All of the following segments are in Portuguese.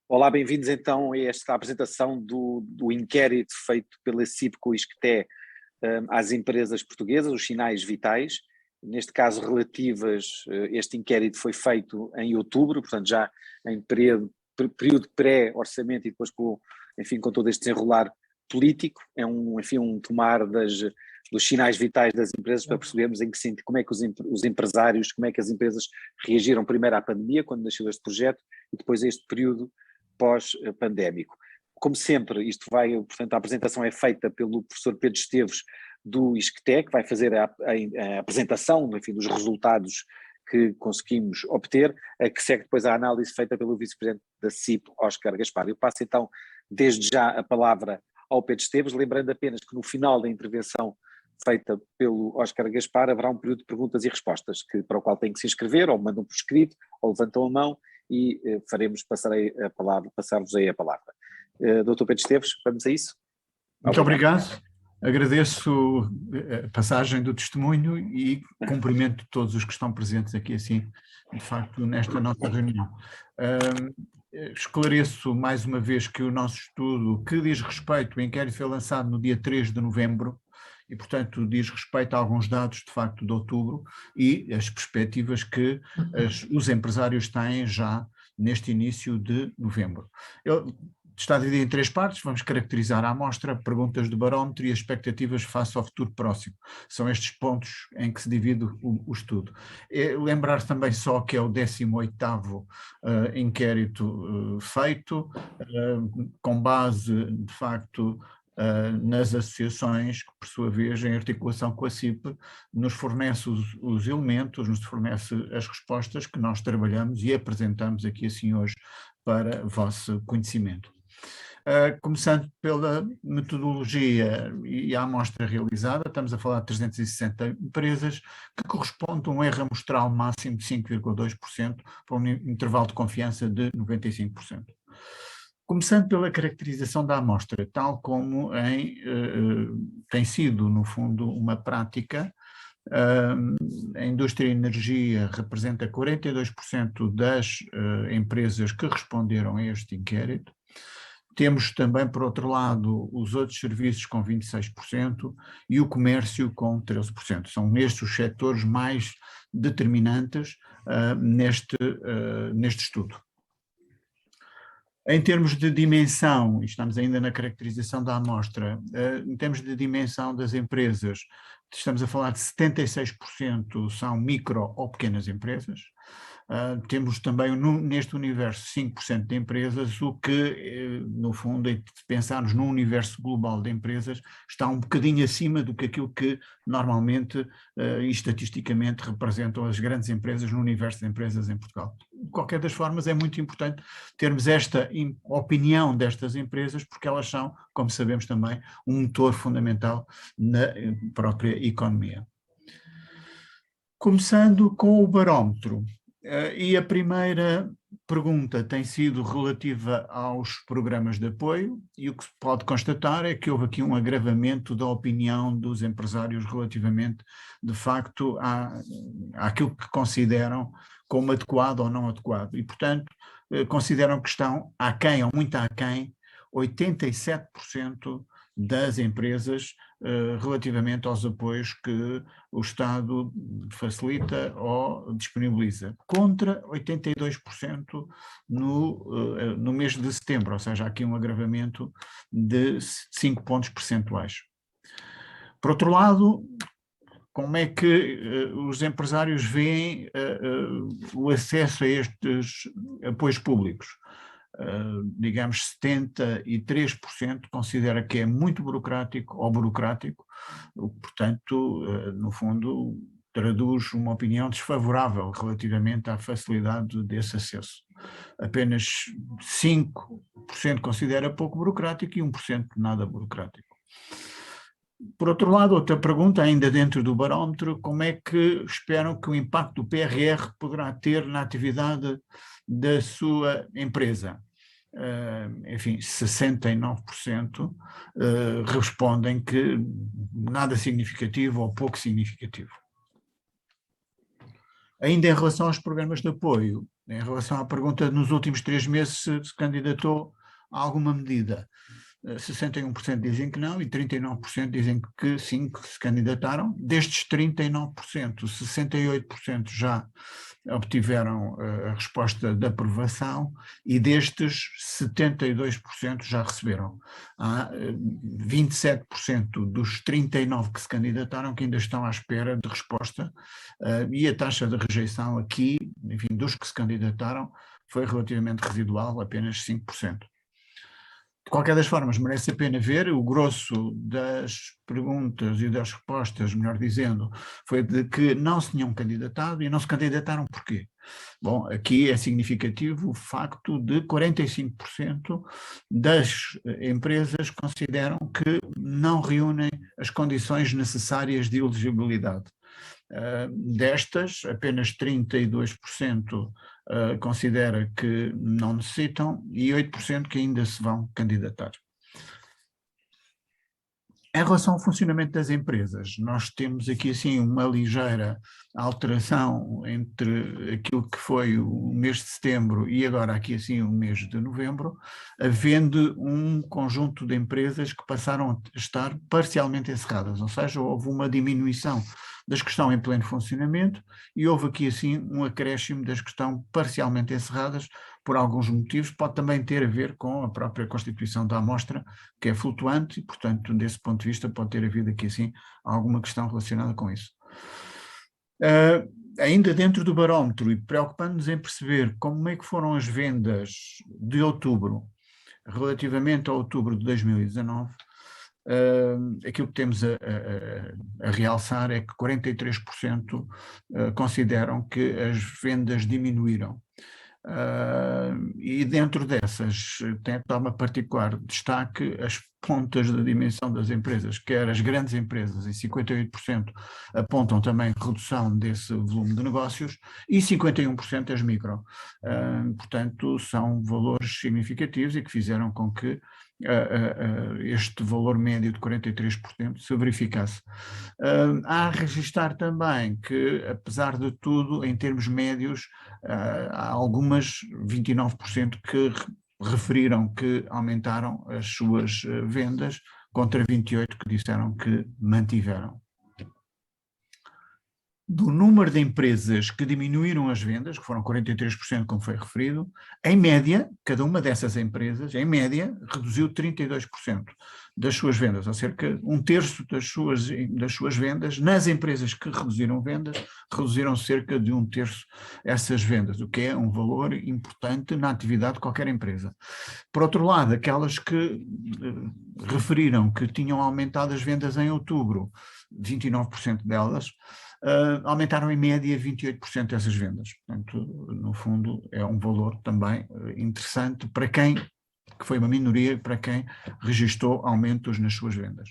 Olá, bem-vindos então a esta apresentação do inquérito feito pela CIP com o ISCTE às empresas portuguesas, os sinais vitais, neste caso relativas, este inquérito foi feito em outubro, portanto já em período pré-orçamento e depois com todo este desenrolar político, é um tomar dos sinais vitais das empresas para percebermos como é que os empresários, como é que as empresas reagiram primeiro à pandemia, quando nasceu este projeto, e depois a este período pós-pandémico. Como sempre, portanto, a apresentação é feita pelo professor Pedro Esteves do ISCTE, que vai fazer a apresentação, dos resultados que conseguimos obter, que segue depois a análise feita pelo vice-presidente da CIP, Óscar Gaspar. Eu passo então, desde já, a palavra ao Pedro Esteves, lembrando apenas que no final da intervenção feita pelo Óscar Gaspar haverá um período de perguntas e respostas, para o qual tem que se inscrever, ou mandam por escrito, ou levantam a mão, e passar-vos aí a palavra. Dr. Pedro Esteves, vamos a isso? Muito obrigado. Agradeço a passagem do testemunho e cumprimento todos os que estão presentes aqui, assim, de facto, nesta nossa reunião. Esclareço mais uma vez que o nosso estudo, que diz respeito, o inquérito foi lançado no dia 3 de novembro, e, portanto, diz respeito a alguns dados, de facto, de outubro e as perspectivas que os empresários têm já neste início de novembro. Está dividido em 3 partes, vamos caracterizar a amostra, perguntas do barómetro e expectativas face ao futuro próximo. São estes pontos em que se divide o estudo. Lembrar também só que é o 18º inquérito feito, com base, de facto, nas associações, que por sua vez, em articulação com a CIP, nos fornece os elementos, nos fornece as respostas que nós trabalhamos e apresentamos aqui assim hoje para vosso conhecimento. Começando pela metodologia e a amostra realizada, estamos a falar de 360 empresas, que corresponde a um erro amostral máximo de 5,2% para um intervalo de confiança de 95%. Começando pela caracterização da amostra, tal como tem sido, no fundo, uma prática, a indústria e energia representa 42% das empresas que responderam a este inquérito. Temos também, por outro lado, os outros serviços com 26% e o comércio com 13%. São estes os setores mais determinantes neste estudo. Em termos de dimensão, estamos ainda na caracterização da amostra, em termos de dimensão das empresas, estamos a falar de 76% são micro ou pequenas empresas. Temos também neste universo 5% de empresas, o que, no fundo, se pensarmos num universo global de empresas, está um bocadinho acima do que aquilo que normalmente e estatisticamente representam as grandes empresas no universo de empresas em Portugal. De qualquer das formas, é muito importante termos esta opinião destas empresas, porque elas são, como sabemos também, um motor fundamental na própria economia. Começando com o barómetro. E a primeira pergunta tem sido relativa aos programas de apoio, e o que se pode constatar é que houve aqui um agravamento da opinião dos empresários relativamente, de facto, àquilo que consideram como adequado ou não adequado. E, portanto, consideram que estão aquém ou muito aquém 87% das empresas relativamente aos apoios que o Estado facilita ou disponibiliza, contra 82% no mês de setembro, ou seja, há aqui um agravamento de 5 pontos percentuais. Por outro lado, como é que os empresários veem o acesso a estes apoios públicos? Digamos 73% considera que é muito burocrático ou burocrático, portanto, no fundo, traduz uma opinião desfavorável relativamente à facilidade desse acesso. Apenas 5% considera pouco burocrático e 1% nada burocrático. Por outro lado, outra pergunta, ainda dentro do barómetro, como é que esperam que o impacto do PRR poderá ter na atividade da sua empresa? Enfim, 69% respondem que nada significativo ou pouco significativo. Ainda em relação aos programas de apoio, em relação à pergunta nos últimos 3 meses se candidatou a alguma medida, 61% dizem que não e 39% dizem que sim, que se candidataram. Destes 39%, 68% já obtiveram a resposta de aprovação e destes 72% já receberam. Há 27% dos 39% que se candidataram que ainda estão à espera de resposta e a taxa de rejeição aqui, enfim, dos que se candidataram foi relativamente residual, apenas 5%. De qualquer das formas, merece a pena ver, o grosso das perguntas e das respostas, melhor dizendo, foi de que não se tinham candidatado e não se candidataram porquê? Bom, aqui é significativo o facto de 45% das empresas consideram que não reúnem as condições necessárias de elegibilidade. Destas, apenas 32% considera que não necessitam e 8% que ainda se vão candidatar. Em relação ao funcionamento das empresas, nós temos aqui assim uma ligeira alteração entre aquilo que foi o mês de setembro e agora aqui assim o mês de novembro, havendo um conjunto de empresas que passaram a estar parcialmente encerradas, ou seja, houve uma diminuição das que estão em pleno funcionamento e houve aqui assim um acréscimo das que estão parcialmente encerradas por alguns motivos, pode também ter a ver com a própria constituição da amostra, que é flutuante e, portanto, desse ponto de vista pode ter havido aqui assim alguma questão relacionada com isso. Ainda dentro do barómetro e preocupando-nos em perceber como é que foram as vendas de outubro relativamente a outubro de 2019, aquilo que temos a realçar é que 43% consideram que as vendas diminuíram. E dentro dessas toma particular destaque as pontas da dimensão das empresas, quer as grandes empresas, em 58% apontam também redução desse volume de negócios e 51% as micro. Portanto, são valores significativos e que fizeram com que este valor médio de 43% se verificasse. Há a registrar também que, apesar de tudo, em termos médios, há algumas, 29%, que referiram que aumentaram as suas vendas, contra 28% que disseram que mantiveram. Do número de empresas que diminuíram as vendas, que foram 43%, como foi referido, em média, cada uma dessas empresas, em média, reduziu 32% das suas vendas, ou cerca de 1/3 das suas vendas. Nas empresas que reduziram vendas, reduziram cerca de 1/3 essas vendas, o que é um valor importante na atividade de qualquer empresa. Por outro lado, aquelas que referiram que tinham aumentado as vendas em outubro, 29% delas, aumentaram em média 28% essas vendas. Portanto, no fundo, é um valor também interessante para quem, que foi uma minoria, para quem registou aumentos nas suas vendas.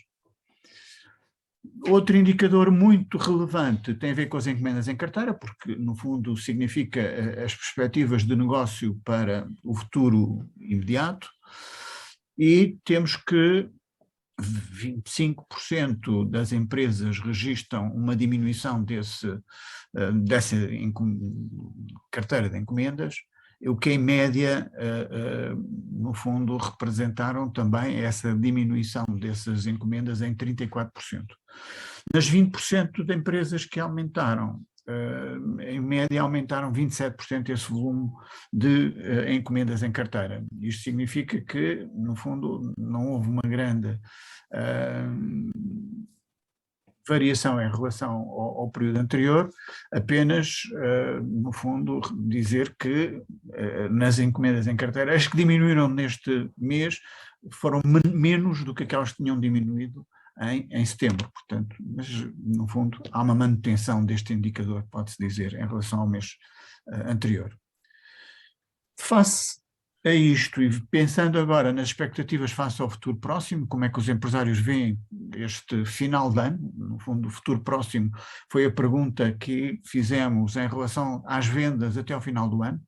Outro indicador muito relevante tem a ver com as encomendas em carteira, porque no fundo significa as perspectivas de negócio para o futuro imediato, e temos que 25% das empresas registram uma diminuição dessa carteira de encomendas, o que em média, no fundo, representaram também essa diminuição dessas encomendas em 34%. Nas 20% de empresas que aumentaram, em média aumentaram 27% esse volume de encomendas em carteira. Isto significa que, no fundo, não houve uma grande variação em relação ao período anterior, apenas, no fundo, dizer que nas encomendas em carteira, as que diminuíram neste mês foram menos do que aquelas que tinham diminuído em setembro. Portanto, mas, no fundo, há uma manutenção deste indicador, pode-se dizer, em relação ao mês anterior. Face a isto, e pensando agora nas expectativas face ao futuro próximo, como é que os empresários veem este final de ano, no fundo o futuro próximo foi a pergunta que fizemos em relação às vendas até ao final do ano,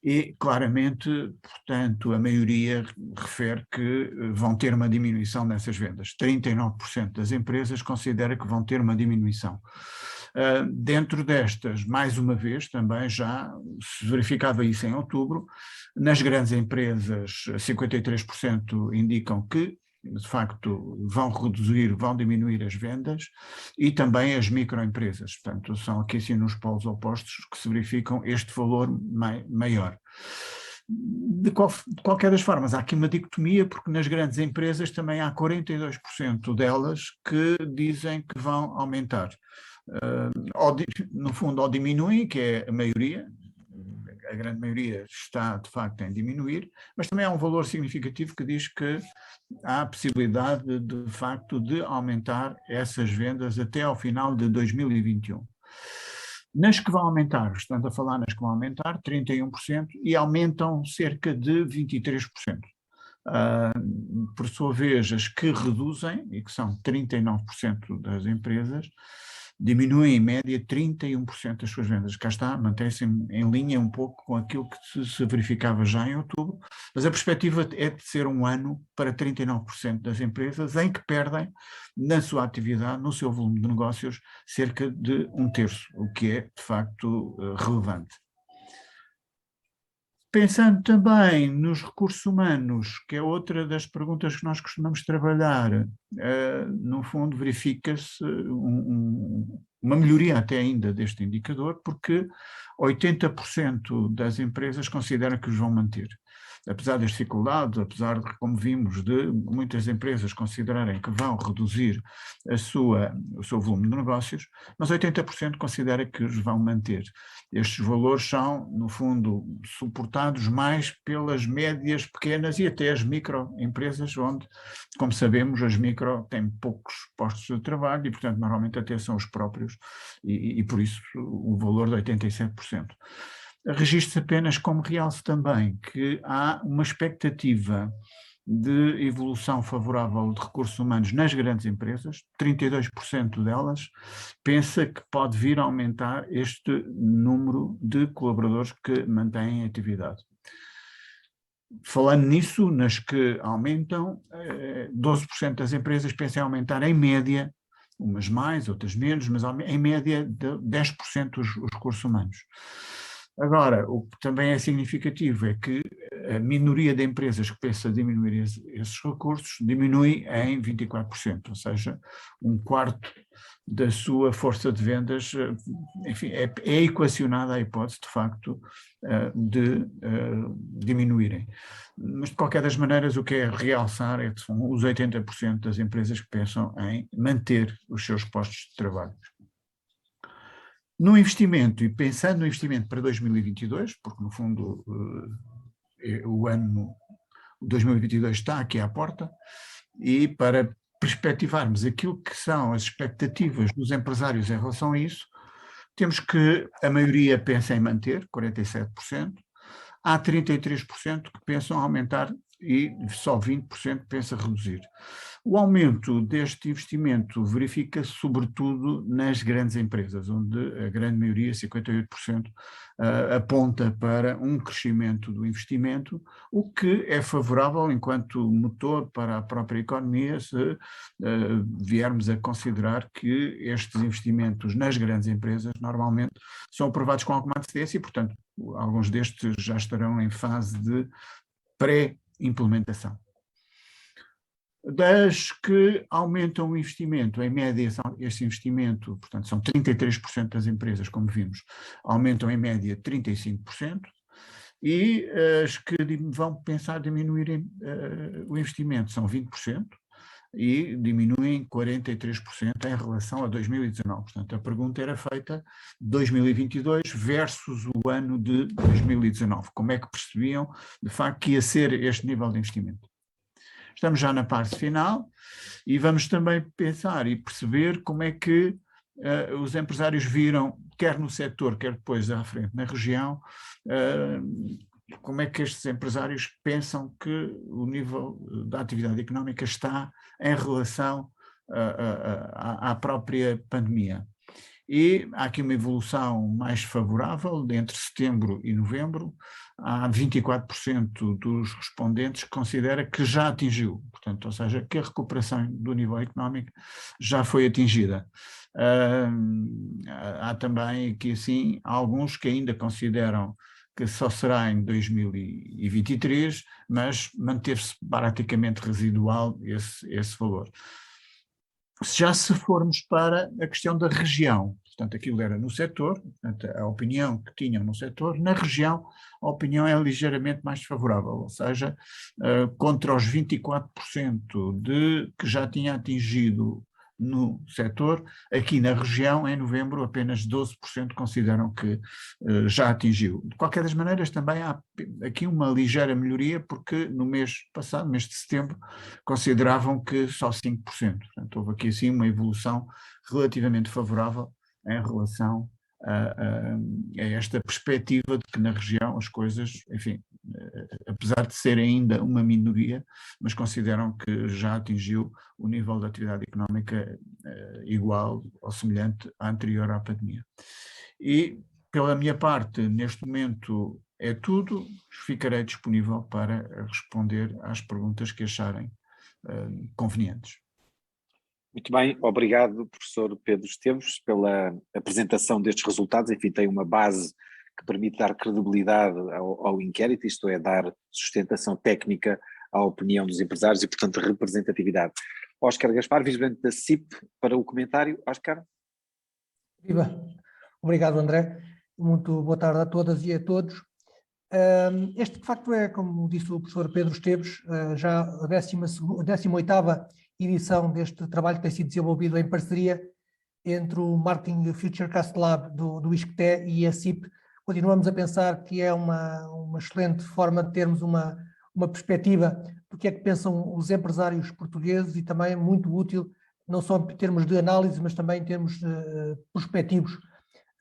e claramente, portanto, a maioria refere que vão ter uma diminuição nessas vendas. 39% das empresas considera que vão ter uma diminuição. Dentro destas, mais uma vez, também já se verificava isso em outubro, nas grandes empresas 53% indicam que de facto vão reduzir, vão diminuir as vendas, e também as microempresas. Portanto, são aqui assim nos polos opostos que se verificam este valor maior. De qualquer das formas, há aqui uma dicotomia, porque nas grandes empresas também há 42% delas que dizem que vão aumentar. No fundo, ou diminuem, que é a maioria, a grande maioria está de facto em diminuir, mas também há um valor significativo que diz que há a possibilidade de facto de aumentar essas vendas até ao final de 2021. Nas que vão aumentar, estamos a falar nas que vão aumentar, 31%, e aumentam cerca de 23%. Por sua vez, as que reduzem, e que são 39% das empresas, diminuem em média 31% das suas vendas. Cá está, mantém-se em linha um pouco com aquilo que se verificava já em outubro, mas a perspectiva é de ser um ano para 39% das empresas em que perdem na sua atividade, no seu volume de negócios, cerca de 1/3, o que é de facto relevante. Pensando também nos recursos humanos, que é outra das perguntas que nós costumamos trabalhar, no fundo verifica-se uma melhoria até ainda deste indicador, porque 80% das empresas consideram que os vão manter. Apesar das dificuldades, apesar de, como vimos, de muitas empresas considerarem que vão reduzir o seu volume de negócios, mas 80% considera que os vão manter. Estes valores são, no fundo, suportados mais pelas médias, pequenas e até as microempresas, onde, como sabemos, as micro têm poucos postos de trabalho e, portanto, normalmente até são os próprios, e por isso o valor de 87%. Registra-se apenas como realce também que há uma expectativa de evolução favorável de recursos humanos nas grandes empresas, 32% delas pensa que pode vir a aumentar este número de colaboradores que mantêm a atividade. Falando nisso, nas que aumentam, 12% das empresas pensam em aumentar em média, umas mais, outras menos, mas em média de 10% os recursos humanos. Agora, o que também é significativo é que a minoria de empresas que pensa diminuir esses recursos diminui em 24%, ou seja, 1/4 da sua força de vendas, enfim, é equacionada a hipótese, de facto, de diminuírem. Mas, de qualquer das maneiras, o que é realçar é que são os 80% das empresas que pensam em manter os seus postos de trabalho. No investimento, e pensando no investimento para 2022, porque no fundo o ano 2022 está aqui à porta, e para perspectivarmos aquilo que são as expectativas dos empresários em relação a isso, temos que a maioria pensa em manter, 47%, há 33% que pensam aumentar e só 20% pensa reduzir. O aumento deste investimento verifica-se sobretudo nas grandes empresas, onde a grande maioria, 58%, aponta para um crescimento do investimento, o que é favorável enquanto motor para a própria economia, se viermos a considerar que estes investimentos nas grandes empresas normalmente são aprovados com alguma antecedência e, portanto, alguns destes já estarão em fase de pré-implementação. Das que aumentam o investimento, em média, este investimento, portanto, são 33% das empresas, como vimos, aumentam em média 35%, e as que vão pensar diminuírem o investimento são 20%, e diminuem 43% em relação a 2019. Portanto, a pergunta era feita 2022 versus o ano de 2019. Como é que percebiam, de facto, que ia ser este nível de investimento? Estamos já na parte final e vamos também pensar e perceber como é que os empresários viram, quer no setor, quer depois à frente na região, como é que estes empresários pensam que o nível da atividade económica está em relação à própria pandemia. E há aqui uma evolução mais favorável entre setembro e novembro. Há 24% dos respondentes que considera que já atingiu, portanto, ou seja, que a recuperação do nível económico já foi atingida. Há também aqui, assim, alguns que ainda consideram que só será em 2023, mas manter-se praticamente residual esse valor. Já se formos para a questão da região, portanto aquilo era no setor, portanto, a opinião que tinham no setor, na região a opinião é ligeiramente mais favorável, ou seja, contra os 24% que já tinha atingido no setor, aqui na região, em novembro, apenas 12% consideram que já atingiu. De qualquer das maneiras, também há aqui uma ligeira melhoria, porque no mês passado, mês de setembro, consideravam que só 5%. Portanto, houve aqui assim uma evolução relativamente favorável em relação a esta perspectiva de que na região as coisas, enfim, apesar de ser ainda uma minoria, mas consideram que já atingiu o nível de atividade económica igual ou semelhante à anterior à pandemia. E, pela minha parte, neste momento é tudo. Ficarei disponível para responder às perguntas que acharem convenientes. Muito bem, obrigado, professor Pedro Esteves, pela apresentação destes resultados. Enfim, tem uma base que permite dar credibilidade ao inquérito, isto é, dar sustentação técnica à opinião dos empresários e, portanto, representatividade. Óscar Gaspar, vice-presidente da CIP, para o comentário. Óscar. Viva. Obrigado, André. Muito boa tarde a todas e a todos. Este, de facto, é, como disse o professor Pedro Esteves, já a 18ª edição deste trabalho que tem sido desenvolvido em parceria entre o Marketing Futurecast Lab do ISCTE e a CIP. Continuamos a pensar que é uma excelente forma de termos uma perspectiva do que é que pensam os empresários portugueses e também muito útil, não só em termos de análise, mas também em termos prospectivos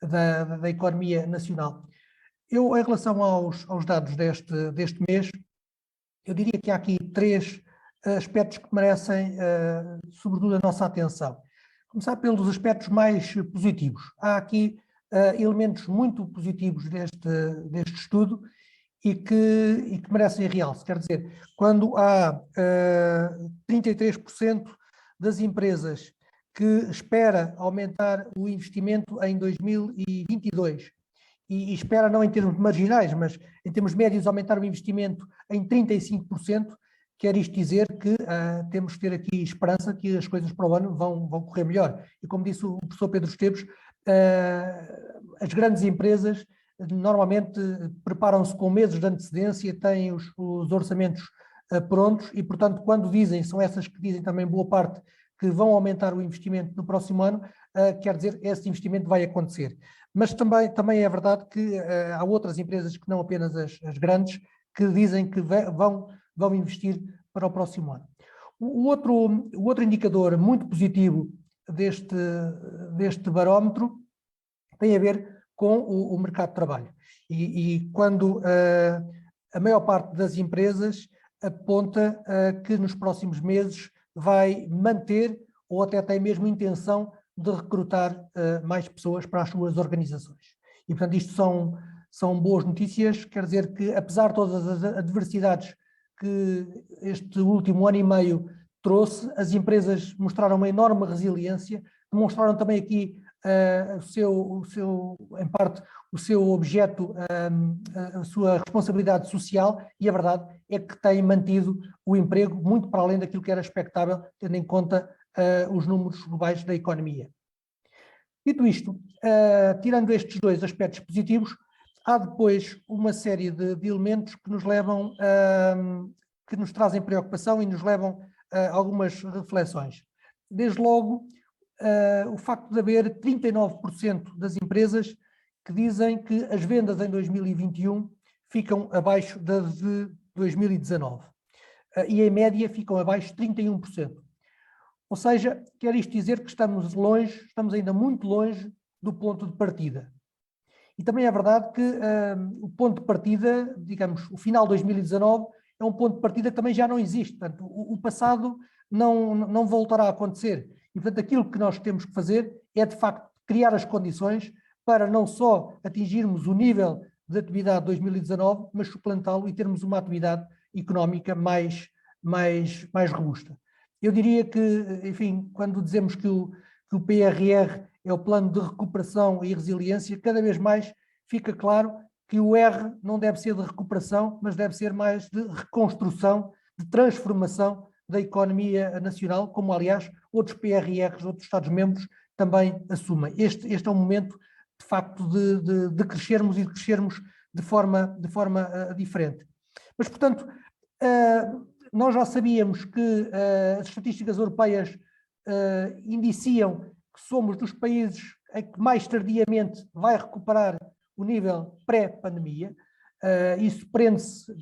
da economia nacional. Eu, em relação aos dados deste mês, eu diria que há aqui 3 aspectos que merecem, sobretudo, a nossa atenção. Começar pelos aspectos mais positivos. Há aqui elementos muito positivos deste estudo e que merecem realce. Quer dizer, quando há 33% das empresas que espera aumentar o investimento em 2022 e espera não em termos marginais, mas em termos médios aumentar o investimento em 35%, quer isto dizer que temos que ter aqui esperança que as coisas para o ano vão correr melhor. E como disse o professor Pedro Esteves, as grandes empresas normalmente preparam-se com meses de antecedência, têm os orçamentos prontos e, portanto, quando dizem, são essas que dizem também boa parte, que vão aumentar o investimento no próximo ano, quer dizer, esse investimento vai acontecer. Mas também é verdade que há outras empresas que não apenas as grandes, que dizem que vão investir para o próximo ano. O outro indicador muito positivo deste barómetro tem a ver com o mercado de trabalho. E quando a maior parte das empresas aponta que nos próximos meses vai manter ou até tem mesmo intenção de recrutar mais pessoas para as suas organizações. E, portanto, isto são boas notícias, quer dizer que, apesar de todas as adversidades que este último ano e meio trouxe, as empresas mostraram uma enorme resiliência, demonstraram também aqui em parte, o seu objeto, a sua responsabilidade social, e a verdade é que têm mantido o emprego muito para além daquilo que era expectável, tendo em conta os números globais da economia. Dito isto, tirando estes 2 aspectos positivos, há depois uma série de elementos que nos levam, que nos trazem preocupação e nos levam a algumas reflexões. Desde logo, o facto de haver 39% das empresas que dizem que as vendas em 2021 ficam abaixo das de 2019 e em média ficam abaixo de 31%. Ou seja, quer isto dizer que estamos ainda muito longe do ponto de partida. E também é verdade que o ponto de partida, digamos, o final de 2019 é um ponto de partida que também já não existe. Portanto, o passado não voltará a acontecer. E, portanto, aquilo que nós temos que fazer é, de facto, criar as condições para não só atingirmos o nível de atividade de 2019, mas suplantá-lo e termos uma atividade económica mais robusta. Eu diria que, enfim, quando dizemos que o PRR é o Plano de Recuperação e Resiliência, cada vez mais fica claro que o R não deve ser de recuperação, mas deve ser mais de reconstrução, de transformação da economia nacional, como aliás outros PRRs, outros Estados-membros também assumem. Este é um momento, de facto, de crescermos e de crescermos de forma diferente. Mas, portanto, nós já sabíamos que as estatísticas europeias indiciam que somos dos países em que mais tardiamente vai recuperar o nível pré-pandemia. Isso prende-se,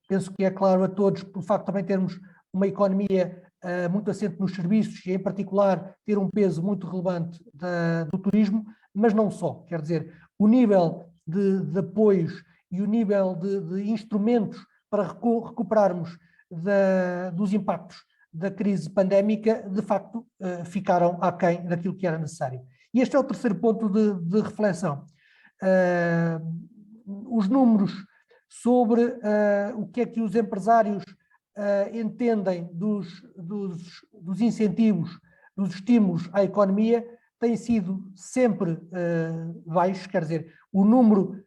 penso que é claro a todos, pelo facto de também termos uma economia muito assente nos serviços e, em particular, ter um peso muito relevante do turismo, mas não só. Quer dizer, o nível de apoios e o nível de instrumentos para recuperarmos dos impactos da crise pandémica, de facto, ficaram aquém daquilo que era necessário. E este é o terceiro ponto de reflexão. Os números sobre o que é que os empresários entendem dos incentivos, dos estímulos à economia, têm sido sempre baixos, quer dizer, o número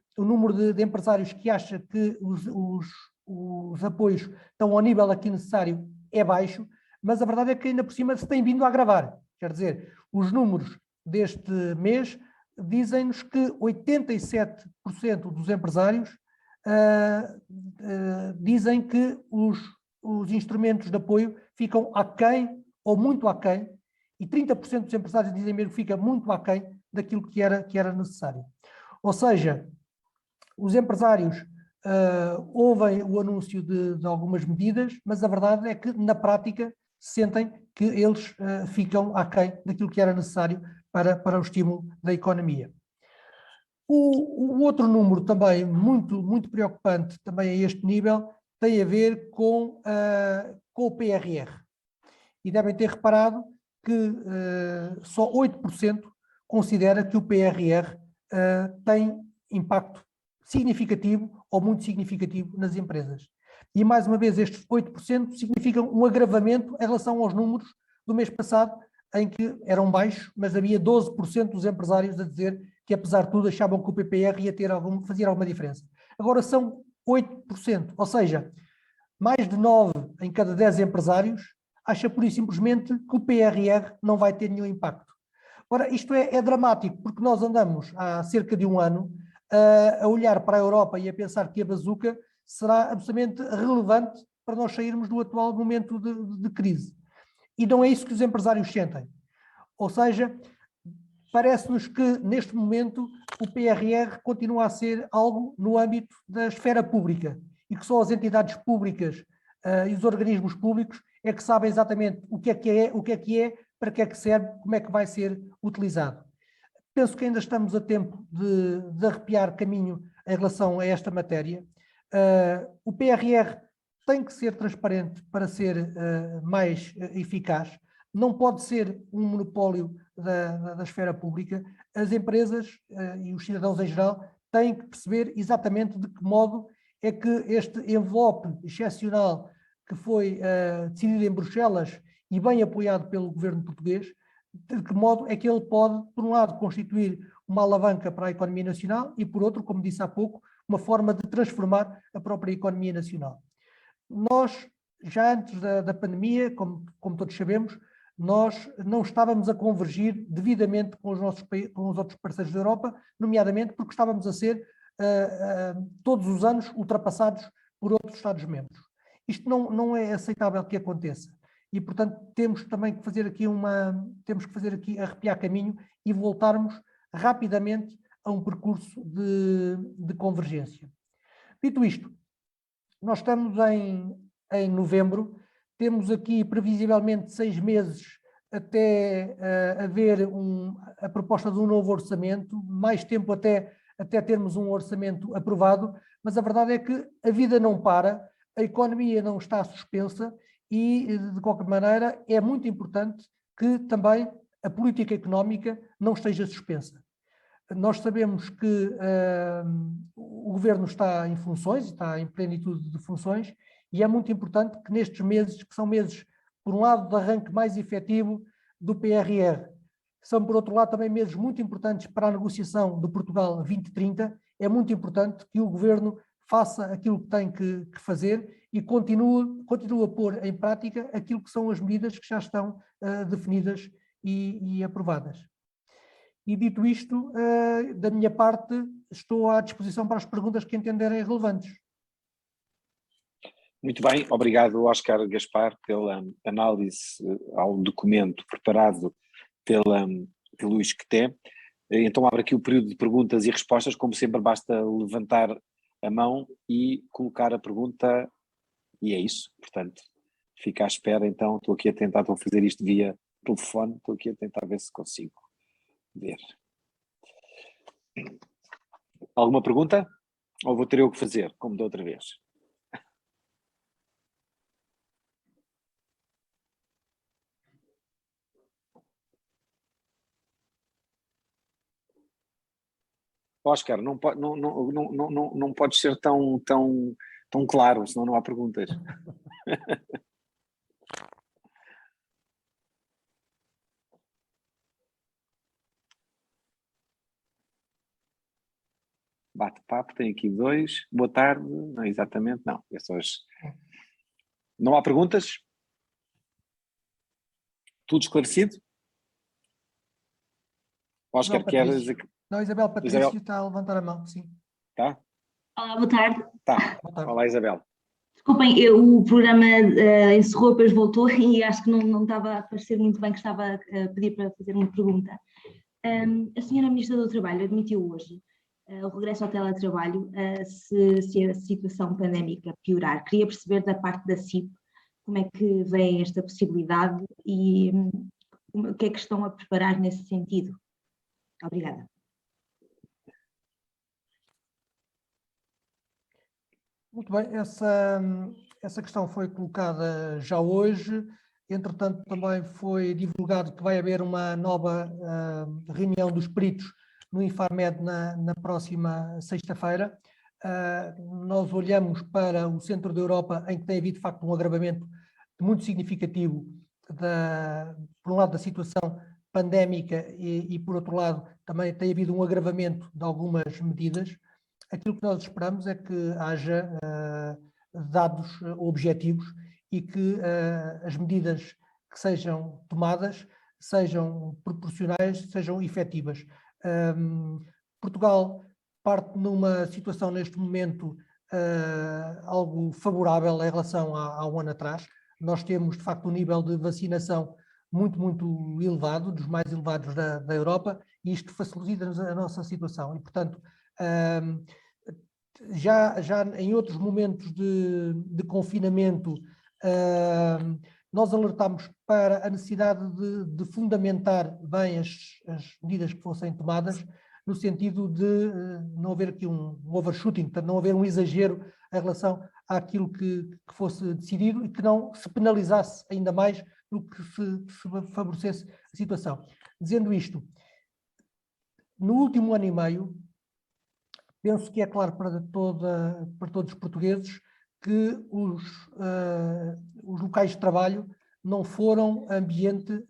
de empresários que acha que os apoios estão ao nível aqui necessário é baixo, mas a verdade é que ainda por cima se tem vindo a agravar. Quer dizer, os números deste mês dizem-nos que 87% dos empresários dizem que os instrumentos de apoio ficam aquém ou muito aquém, e 30% dos empresários dizem mesmo que fica muito aquém daquilo que era necessário. Ou seja, os empresários ouvem o anúncio de algumas medidas, mas a verdade é que, na prática, sentem que eles ficam aquém daquilo que era necessário para o estímulo da economia. O outro número também muito preocupante, também a este nível, tem a ver com o PRR. E devem ter reparado que só 8% considera que o PRR tem impacto significativo ou muito significativo nas empresas. E, mais uma vez, estes 8% significam um agravamento em relação aos números do mês passado, em que eram baixos, mas havia 12% dos empresários a dizer que, apesar de tudo, achavam que o PPR ia fazer alguma diferença. Agora são 8%, ou seja, mais de 9 em cada 10 empresários acha pura e simplesmente que o PRR não vai ter nenhum impacto. Ora, isto é dramático, porque nós andamos há cerca de um ano a olhar para a Europa e a pensar que a bazuca será absolutamente relevante para nós sairmos do atual momento de crise. E não é isso que os empresários sentem. Ou seja, parece-nos que neste momento o PRR continua a ser algo no âmbito da esfera pública e que só as entidades públicas e os organismos públicos é que sabem exatamente o que é, para que é que serve, como é que vai ser utilizado. Penso que ainda estamos a tempo de arrepiar caminho em relação a esta matéria. O PRR tem que ser transparente para ser mais eficaz. Não pode ser um monopólio da esfera pública. As empresas e os cidadãos em geral têm que perceber exatamente de que modo é que este envelope excepcional que foi decidido em Bruxelas e bem apoiado pelo governo português, de que modo é que ele pode, por um lado, constituir uma alavanca para a economia nacional e, por outro, como disse há pouco, uma forma de transformar a própria economia nacional. Nós, já antes da pandemia, como todos sabemos, nós não estávamos a convergir devidamente com os outros parceiros da Europa, nomeadamente porque estávamos a ser, todos os anos, ultrapassados por outros Estados-membros. Isto não é aceitável que aconteça. E, portanto, temos também que fazer aqui arrepiar caminho e voltarmos rapidamente a um percurso de convergência. Dito isto, nós estamos em novembro, temos aqui previsivelmente 6 meses até haver a proposta de um novo orçamento, mais tempo até termos um orçamento aprovado, mas a verdade é que a vida não para, a economia não está suspensa e, de qualquer maneira, é muito importante que também a política económica não esteja suspensa. Nós sabemos que o governo está em funções, está em plenitude de funções, e é muito importante que nestes meses, que são meses, por um lado, de arranque mais efetivo do PRR, são, por outro lado, também meses muito importantes para a negociação do Portugal 2030, é muito importante que o governo faça aquilo que tem que fazer e continue a pôr em prática aquilo que são as medidas que já estão definidas e aprovadas. E dito isto, da minha parte, estou à disposição para as perguntas que entenderem relevantes. Muito bem, obrigado Óscar Gaspar pela análise ao documento preparado pelo ISCTE. Então abre aqui o período de perguntas e respostas, como sempre basta levantar a mão e colocar a pergunta, e é isso, portanto, fica à espera. Então estou aqui a tentar, estou a fazer isto via telefone, estou aqui a tentar ver se consigo ver. Alguma pergunta? Ou vou ter eu que fazer, como da outra vez? Óscar, não pode ser tão claro, senão não há perguntas. Bate-papo, tem aqui 2. Boa tarde. Não, exatamente, não. Não há perguntas? Tudo esclarecido? Óscar, queres... Não, Isabel Patrício está a levantar a mão, sim. Tá? Olá, boa tarde. Tá. Boa tarde. Olá, Isabel. Desculpem, o programa encerrou, depois voltou e acho que não estava a parecer muito bem que estava a pedir para fazer uma pergunta. A senhora Ministra do Trabalho admitiu hoje o regresso ao teletrabalho se a situação pandémica piorar. Queria perceber da parte da CIP como é que vem esta possibilidade e o que é que estão a preparar nesse sentido. Obrigada. Muito bem, essa questão foi colocada já hoje, entretanto também foi divulgado que vai haver uma nova reunião dos peritos no Infarmed na próxima sexta-feira. Nós olhamos para o centro da Europa, em que tem havido de facto um agravamento muito significativo, por um lado da situação pandémica e por outro lado também tem havido um agravamento de algumas medidas. Aquilo que nós esperamos é que haja dados objetivos e que as medidas que sejam tomadas sejam proporcionais, sejam efetivas. Portugal parte numa situação neste momento algo favorável em relação a um ano atrás. Nós temos de facto um nível de vacinação muito elevado, dos mais elevados da Europa, e isto facilita-nos a nossa situação. E, portanto, já em outros momentos de confinamento, nós alertámos para a necessidade de fundamentar bem as medidas que fossem tomadas, no sentido de não haver aqui um overshooting, portanto, não haver um exagero em relação àquilo que fosse decidido e que não se penalizasse ainda mais do que se favorecesse a situação. Dizendo isto, no último ano e meio, penso que é claro para todos os portugueses que os locais de trabalho não foram ambiente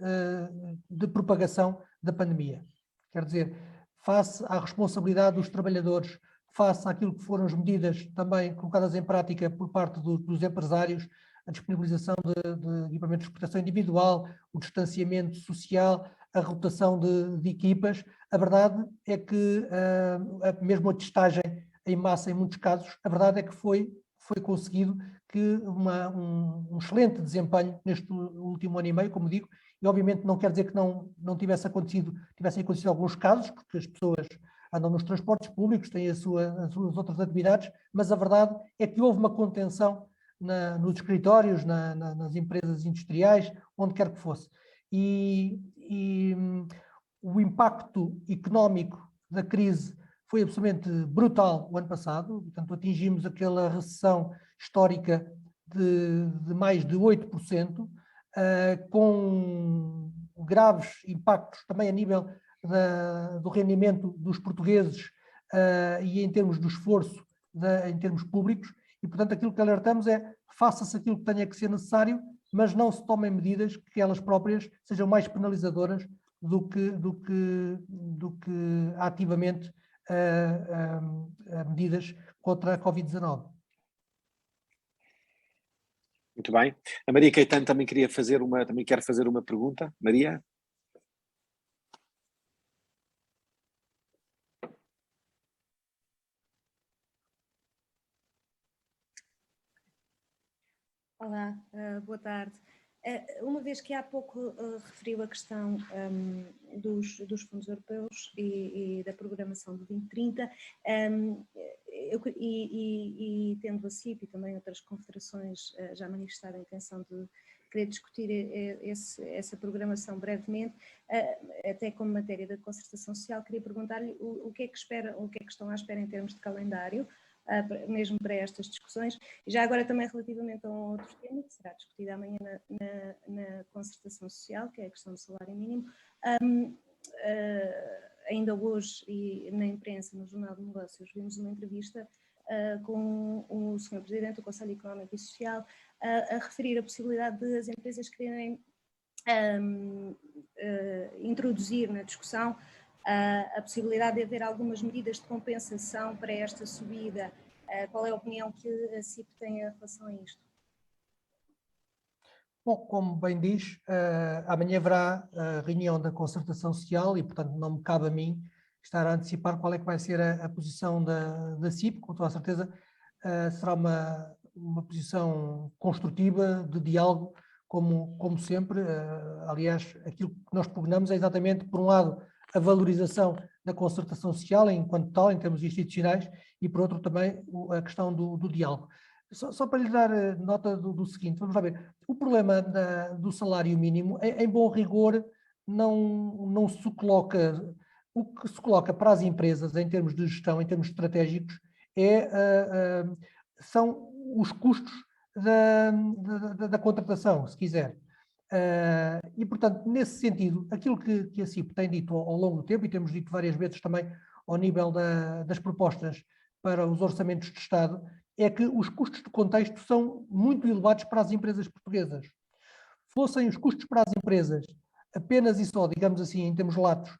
de propagação da pandemia. Quer dizer, face à responsabilidade dos trabalhadores, face àquilo que foram as medidas também colocadas em prática por parte dos empresários, a disponibilização de equipamentos de proteção individual, o distanciamento social, a rotação de equipas, a verdade é que, mesmo a testagem em massa em muitos casos, a verdade é que foi conseguido que um excelente desempenho neste último ano e meio, como digo, e obviamente não quer dizer que não tivessem acontecido alguns casos, porque as pessoas andam nos transportes públicos, têm as suas outras atividades, mas a verdade é que houve uma contenção nos escritórios, nas empresas industriais, onde quer que fosse. E o impacto económico da crise foi absolutamente brutal o ano passado, portanto atingimos aquela recessão histórica de mais de 8%, com graves impactos também a nível do rendimento dos portugueses e em termos do esforço em termos públicos, e portanto aquilo que alertamos é faça-se aquilo que tenha que ser necessário, mas não se tomem medidas que elas próprias sejam mais penalizadoras do que ativamente medidas contra a Covid-19. Muito bem. A Maria Caetano também quer fazer uma pergunta. Maria? Olá, boa tarde. Uma vez que há pouco referiu a questão dos fundos europeus e da programação do 2030, e tendo a CIP e também outras confederações já manifestado a intenção de querer discutir essa programação brevemente, até como matéria da concertação social, queria perguntar-lhe o que é que espera, o que é que estão à espera em termos de calendário, mesmo para estas discussões, e já agora também relativamente a um outro tema que será discutido amanhã na concertação social, que é a questão do salário mínimo. Ainda hoje, e na imprensa, no Jornal de Negócios, vimos uma entrevista com o Sr. Presidente do Conselho Económico e Social a referir a possibilidade de as empresas quererem introduzir na discussão a possibilidade de haver algumas medidas de compensação para esta subida. Qual é a opinião que a CIP tem em relação a isto? Bom, como bem diz, amanhã haverá a reunião da concertação social e, portanto, não me cabe a mim estar a antecipar qual é que vai ser a posição da CIP. Com toda a certeza será uma posição construtiva, de diálogo, como sempre. Aliás, aquilo que nós pugnamos é exatamente, por um lado, a valorização da concertação social enquanto tal, em termos institucionais, e por outro também a questão do diálogo. Só para lhe dar nota do seguinte, vamos lá ver, o problema do salário mínimo, em bom rigor, não se coloca, o que se coloca para as empresas em termos de gestão, em termos estratégicos, são os custos da contratação, se quiser. E, portanto, nesse sentido, aquilo que a CIP tem dito ao longo do tempo, e temos dito várias vezes também ao nível das propostas para os orçamentos de Estado, é que os custos de contexto são muito elevados para as empresas portuguesas. Fossem os custos para as empresas apenas e só, digamos assim, em termos latos,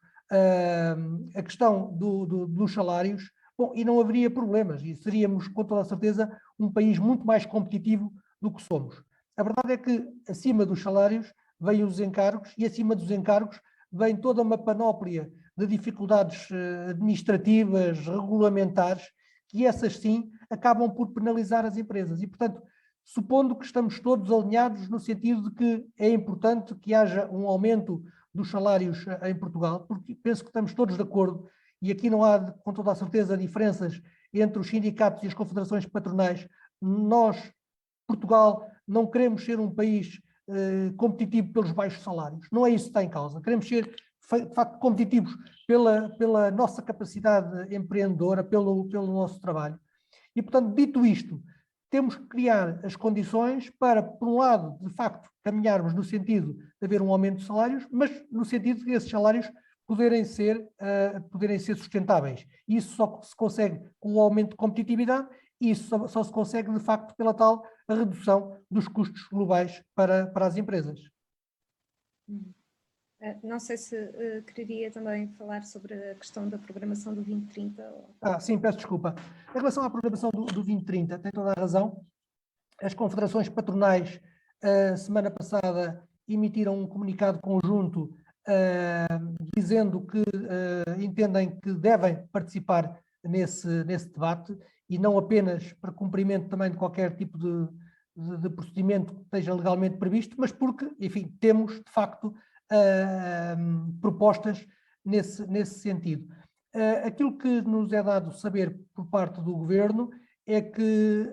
a questão dos salários, bom, e não haveria problemas, e seríamos, com toda a certeza, um país muito mais competitivo do que somos. A verdade é que, acima dos salários, vêm os encargos, e acima dos encargos vem toda uma panóplia de dificuldades administrativas, regulamentares, que essas sim acabam por penalizar as empresas. E, portanto, supondo que estamos todos alinhados no sentido de que é importante que haja um aumento dos salários em Portugal, porque penso que estamos todos de acordo, e aqui não há, com toda a certeza, diferenças entre os sindicatos e as confederações patronais. Nós, Portugal, não queremos ser um país competitivo pelos baixos salários. Não é isso que está em causa. Queremos ser, de facto, competitivos pela nossa capacidade empreendedora, pelo nosso trabalho. E, portanto, dito isto, temos que criar as condições para, por um lado, de facto, caminharmos no sentido de haver um aumento de salários, mas no sentido de esses salários poderem ser sustentáveis. Isso só se consegue com o aumento de competitividade, e isso só se consegue, de facto, pela tal redução dos custos globais para as empresas. Não sei se quereria também falar sobre a questão da programação do 2030. Sim, peço desculpa. Em relação à programação do 2030, tem toda a razão. As confederações patronais, semana passada, emitiram um comunicado conjunto dizendo que entendem que devem participar nesse debate, e não apenas para cumprimento também de qualquer tipo de procedimento que esteja legalmente previsto, mas porque, enfim, temos, de facto, propostas nesse sentido. Aquilo que nos é dado saber por parte do Governo é que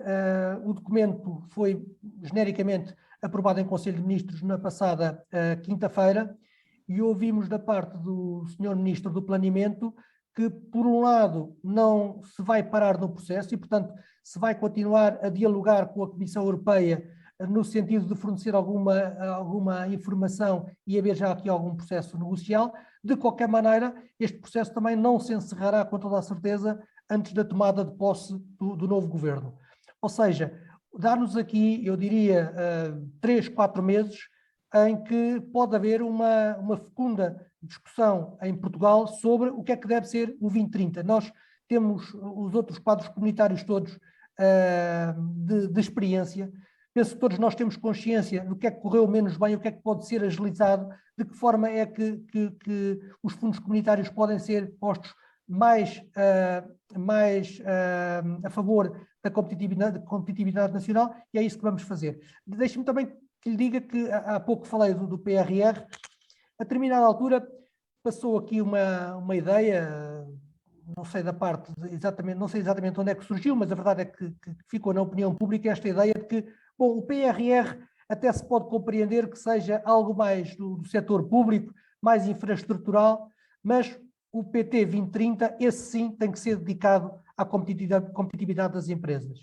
o documento foi genericamente aprovado em Conselho de Ministros na passada quinta-feira, e ouvimos da parte do Sr. Ministro do Planeamento que, por um lado, não se vai parar no processo e, portanto, se vai continuar a dialogar com a Comissão Europeia no sentido de fornecer alguma informação e haver já aqui algum processo negocial. De qualquer maneira, este processo também não se encerrará com toda a certeza antes da tomada de posse do novo governo. Ou seja, dá-nos aqui, eu diria, 3, 4 meses em que pode haver uma fecunda discussão em Portugal sobre o que é que deve ser o 2030. Nós temos os outros quadros comunitários todos de experiência. Penso que todos nós temos consciência do que é que correu menos bem, o que é que pode ser agilizado, de que forma é que os fundos comunitários podem ser postos mais a favor da competitividade nacional, e é isso que vamos fazer. Deixe-me também que lhe diga que há pouco falei do PRR. A determinada altura passou aqui uma ideia, não sei não sei exatamente onde é que surgiu, mas a verdade é que ficou na opinião pública esta ideia de que, bom, o PRR até se pode compreender que seja algo mais do setor público, mais infraestrutural, mas o PT 2030, esse sim tem que ser dedicado à competitividade das empresas.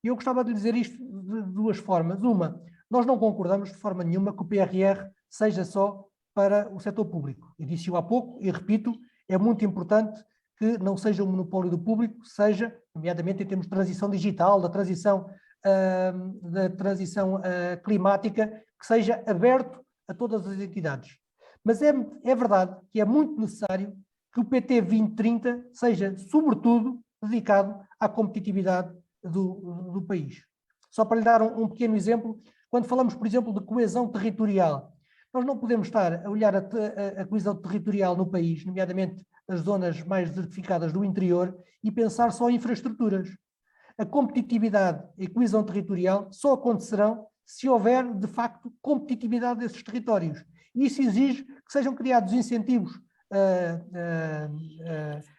E eu gostava de lhe dizer isto de duas formas. Uma, nós não concordamos de forma nenhuma que o PRR seja só para o setor público. Eu disse-o há pouco e repito, é muito importante que não seja um monopólio do público, seja, nomeadamente em termos de transição digital, da transição climática, que seja aberto a todas as entidades. Mas é verdade que é muito necessário que o PT 2030 seja, sobretudo, dedicado à competitividade do país. Só para lhe dar um pequeno exemplo, quando falamos, por exemplo, de coesão territorial, nós não podemos estar a olhar a coesão territorial no país, nomeadamente as zonas mais desertificadas do interior, e pensar só em infraestruturas. A competitividade e a coesão territorial só acontecerão se houver, de facto, competitividade desses territórios. E isso exige que sejam criados incentivos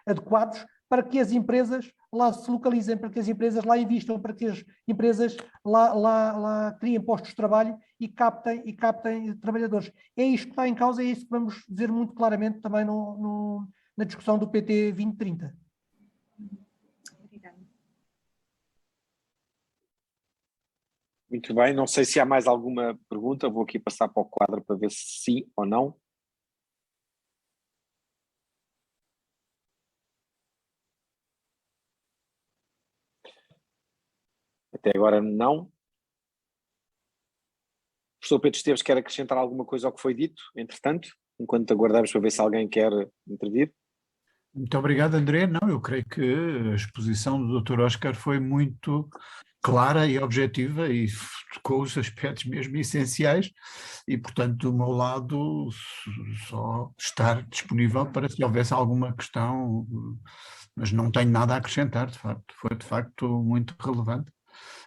adequados para que as empresas lá se localizem, para que as empresas lá investam, para que as empresas lá criem postos de trabalho e captem trabalhadores. É isto que está em causa, é isso que vamos dizer muito claramente também na discussão do PT 2030. Obrigada. Muito bem, não sei se há mais alguma pergunta, vou aqui passar para o quadro para ver se sim ou não. Até agora não. O professor Pedro Esteves quer acrescentar alguma coisa ao que foi dito, entretanto, enquanto aguardamos para ver se alguém quer intervir. Muito obrigado, André. Não, eu creio que a exposição do Dr. Oscar foi muito clara e objetiva e tocou os aspectos mesmo essenciais e, portanto, do meu lado, só estar disponível para se houvesse alguma questão, mas não tenho nada a acrescentar, de facto. Foi, de facto, muito relevante.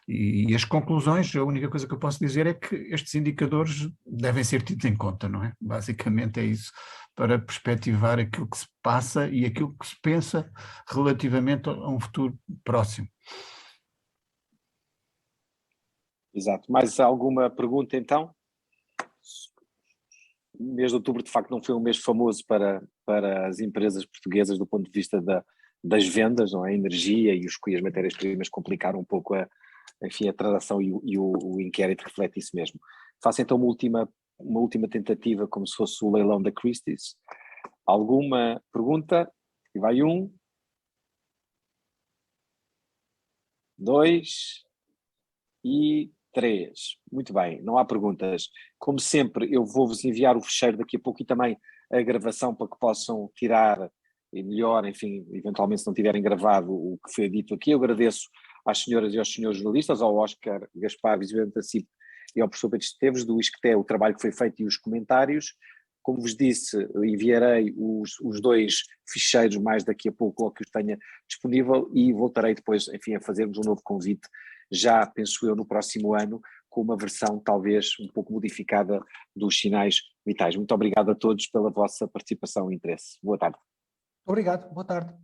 E as conclusões, a única coisa que eu posso dizer é que estes indicadores devem ser tidos em conta, não é? Basicamente é isso, para perspectivar aquilo que se passa e aquilo que se pensa relativamente a um futuro próximo. Exato. Mais alguma pergunta então? O mês de outubro de facto não foi um mês famoso para as empresas portuguesas do ponto de vista das vendas, não é? A energia e as matérias-primas complicaram um pouco a transação e o inquérito reflete isso mesmo. Faço então uma última tentativa, como se fosse o leilão da Christie's. Alguma pergunta? E vai 1, 2 e 3. Muito bem, não há perguntas. Como sempre, eu vou-vos enviar o fecheiro daqui a pouco e também a gravação para que possam tirar e melhor, enfim, eventualmente se não tiverem gravado o que foi dito aqui. Eu agradeço às senhoras e aos senhores jornalistas, ao Oscar Gaspar, vice-presidente da CIP, e ao professor Pedro Esteves, do ISCTE, o trabalho que foi feito e os comentários. Como vos disse, enviarei os 2 ficheiros mais daqui a pouco, logo que os tenha disponível, e voltarei depois, enfim, a fazermos um novo convite, já penso eu no próximo ano, com uma versão talvez um pouco modificada dos sinais vitais. Muito obrigado a todos pela vossa participação e interesse. Boa tarde. Obrigado, boa tarde.